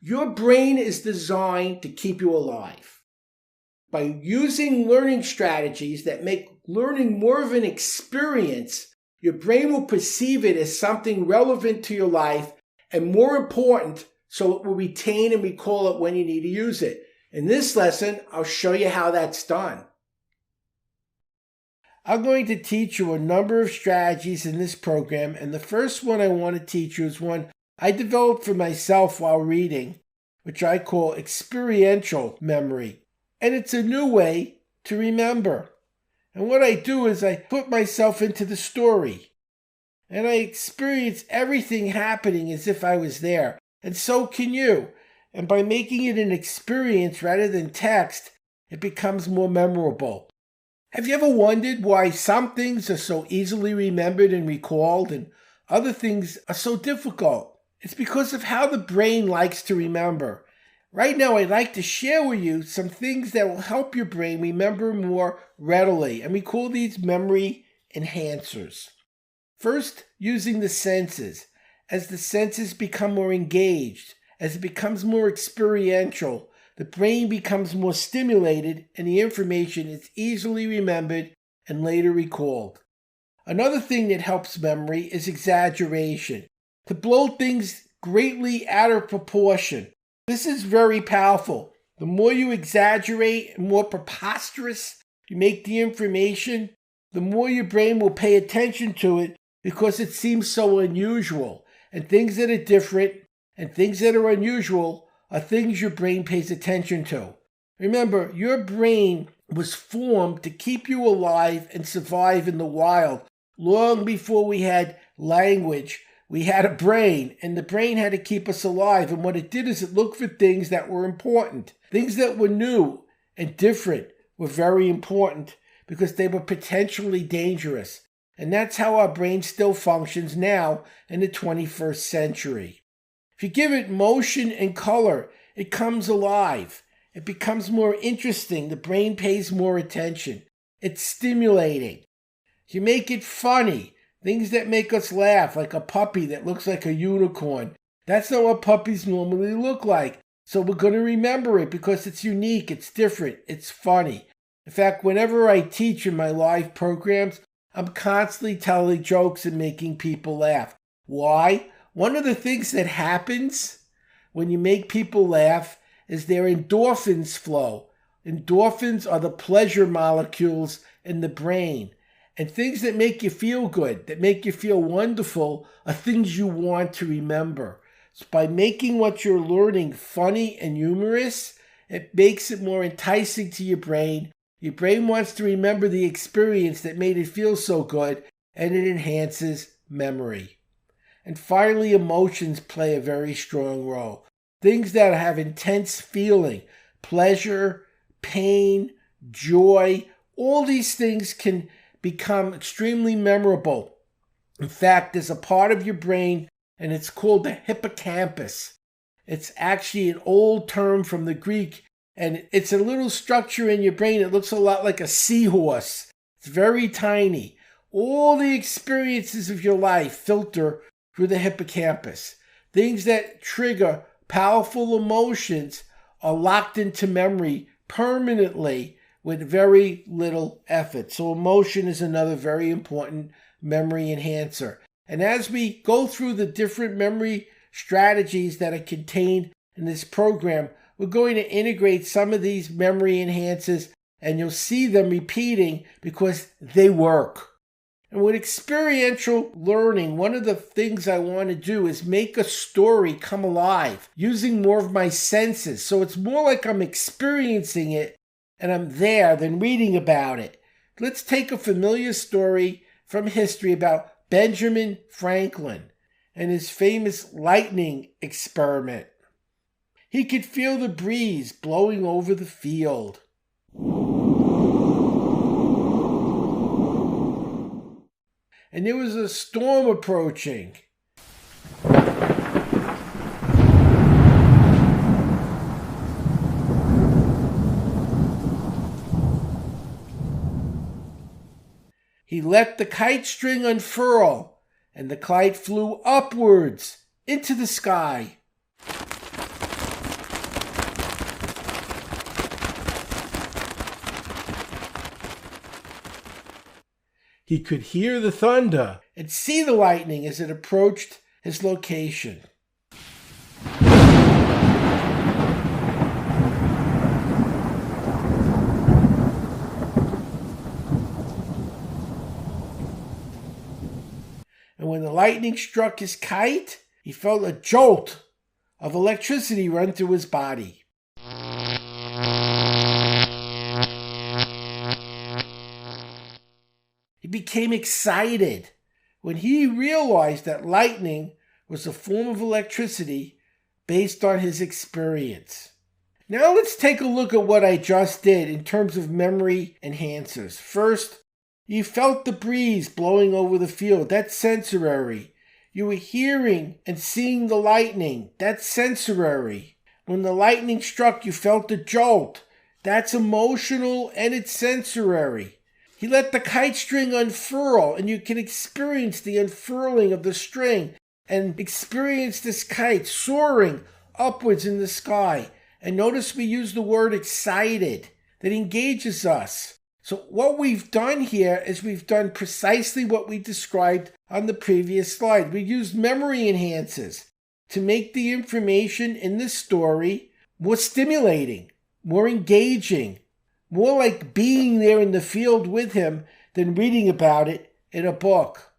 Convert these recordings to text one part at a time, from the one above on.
Your brain is designed to keep you alive. By using learning strategies that make learning more of an experience, your brain will perceive it as something relevant to your life and more important, so it will retain and recall it when you need to use it. In this lesson, I'll show you how that's done. I'm going to teach you a number of strategies in this program, and the first one I want to teach you is one I developed for myself while reading, which I call experiential memory. And it's a new way to remember. And what I do is I put myself into the story, and I experience everything happening as if I was there. And so can you. And by making it an experience rather than text, it becomes more memorable. Have you ever wondered why some things are so easily remembered and recalled and other things are so difficult? It's because of how the brain likes to remember. Right now, I'd like to share with you some things that will help your brain remember more readily, and we call these memory enhancers. First, using the senses. As the senses become more engaged, as it becomes more experiential, the brain becomes more stimulated and the information is easily remembered and later recalled. Another thing that helps memory is exaggeration. To blow things greatly out of proportion. This is very powerful. The more you exaggerate and more preposterous you make the information, the more your brain will pay attention to it because it seems so unusual. And things that are different and things that are unusual are things your brain pays attention to. Remember, your brain was formed to keep you alive and survive in the wild. Long before we had language, we had a brain, and the brain had to keep us alive. And what it did is it looked for things that were important. Things that were new and different were very important because they were potentially dangerous. And that's how our brain still functions now in the 21st century. If you give it motion and color, it comes alive. It becomes more interesting. The brain pays more attention. It's stimulating. If you make it funny, things that make us laugh, like a puppy that looks like a unicorn. That's not what puppies normally look like. So we're going to remember it because it's unique, it's different, it's funny. In fact, whenever I teach in my live programs, I'm constantly telling jokes and making people laugh. Why? One of the things that happens when you make people laugh is their endorphins flow. Endorphins are the pleasure molecules in the brain. And things that make you feel good, that make you feel wonderful, are things you want to remember. So by making what you're learning funny and humorous, it makes it more enticing to your brain. Your brain wants to remember the experience that made it feel so good, and it enhances memory. And finally, emotions play a very strong role. Things that have intense feeling, pleasure, pain, joy, all these things can become extremely memorable. In fact, there's a part of your brain, and it's called the hippocampus. It's actually an old term from the Greek, and it's a little structure in your brain that looks a lot like a seahorse. It's very tiny. All the experiences of your life filter through the hippocampus. Things that trigger powerful emotions are locked into memory permanently with very little effort. So emotion is another very important memory enhancer. And as we go through the different memory strategies that are contained in this program, we're going to integrate some of these memory enhancers, and you'll see them repeating because they work. And with experiential learning, one of the things I want to do is make a story come alive using more of my senses. So it's more like I'm experiencing it and I'm there than reading about it. Let's take a familiar story from history about Benjamin Franklin and his famous lightning experiment. He could feel the breeze blowing over the field. And there was a storm approaching. He let the kite string unfurl, and the kite flew upwards into the sky. He could hear the thunder and see the lightning as it approached his location. And when the lightning struck his kite, he felt a jolt of electricity run through his body. He became excited when he realized that lightning was a form of electricity based on his experience. Now let's take a look at what I just did in terms of memory enhancers. First, you felt the breeze blowing over the field. That's sensory. You were hearing and seeing the lightning. That's sensory. When the lightning struck, you felt the jolt. That's emotional and it's sensory. He let the kite string unfurl, and you can experience the unfurling of the string and experience this kite soaring upwards in the sky. And notice we use the word excited. That engages us. So what we've done here is we've done precisely what we described on the previous slide. We used memory enhancers to make the information in this story more stimulating, more engaging, more like being there in the field with him than reading about it in a book.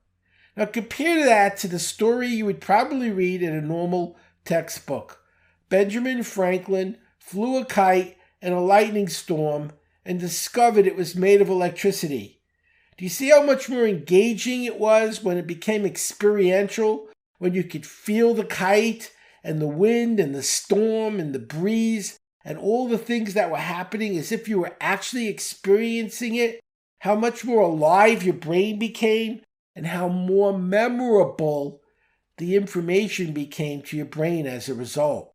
Now compare that to the story you would probably read in a normal textbook. Benjamin Franklin flew a kite in a lightning storm and discovered it was made of electricity. Do you see how much more engaging it was when it became experiential? When you could feel the kite and the wind and the storm and the breeze and all the things that were happening as if you were actually experiencing it? How much more alive your brain became and how more memorable the information became to your brain as a result.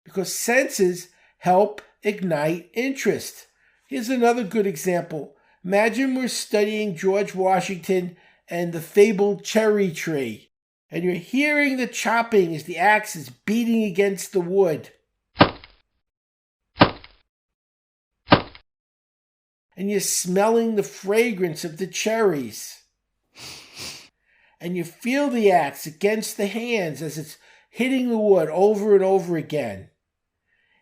Because senses help ignite interest. Here's another good example. Imagine we're studying George Washington and the fabled cherry tree, and you're hearing the chopping as the axe is beating against the wood. And you're smelling the fragrance of the cherries. And you feel the axe against the hands as it's hitting the wood over and over again.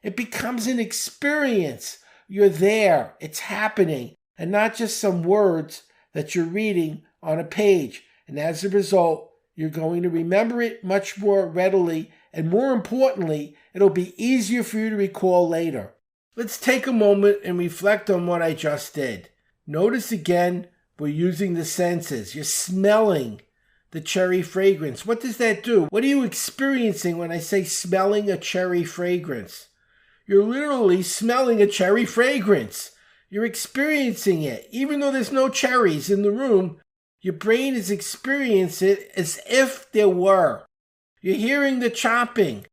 It becomes an experience. You're there. It's happening. And not just some words that you're reading on a page. And as a result, you're going to remember it much more readily. And more importantly, it'll be easier for you to recall later. Let's take a moment and reflect on what I just did. Notice again, we're using the senses. You're smelling the cherry fragrance. What does that do? What are you experiencing when I say smelling a cherry fragrance? You're literally smelling a cherry fragrance. You're experiencing it. Even though there's no cherries in the room, your brain is experiencing it as if there were. You're hearing the chopping,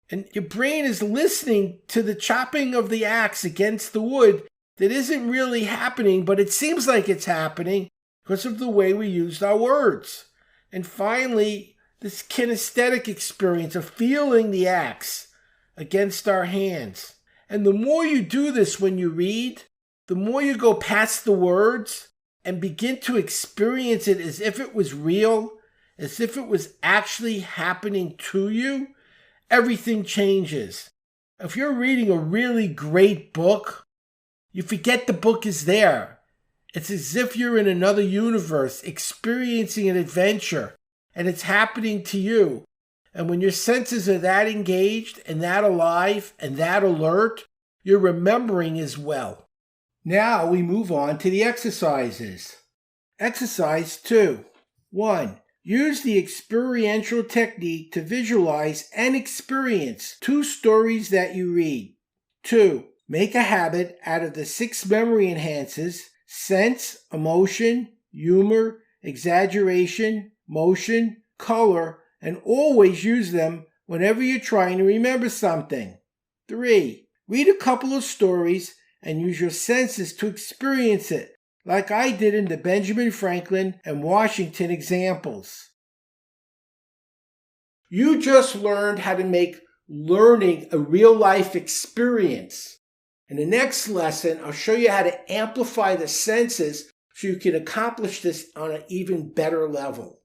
and your brain is listening to the chopping of the axe against the wood that isn't really happening, but it seems like it's happening because of the way we used our words. And finally, this kinesthetic experience of feeling the axe against our hands. And the more you do this when you read, the more you go past the words and begin to experience it as if it was real, as if it was actually happening to you, everything changes. If you're reading a really great book, you forget the book is there. It's as if you're in another universe experiencing an adventure, and it's happening to you. And when your senses are that engaged and that alive and that alert, you're remembering as well. Now we move on to the exercises. Exercise 2. 1. Use the experiential technique to visualize and experience 2 stories that you read. 2. Make a habit out of the 6 memory enhancers: sense, emotion, humor, exaggeration, motion, color, and always use them whenever you're trying to remember something. 3. Read a couple of stories and use your senses to experience it. like I did in the Benjamin Franklin and Washington examples. You just learned how to make learning a real-life experience. In the next lesson, I'll show you how to amplify the senses so you can accomplish this on an even better level.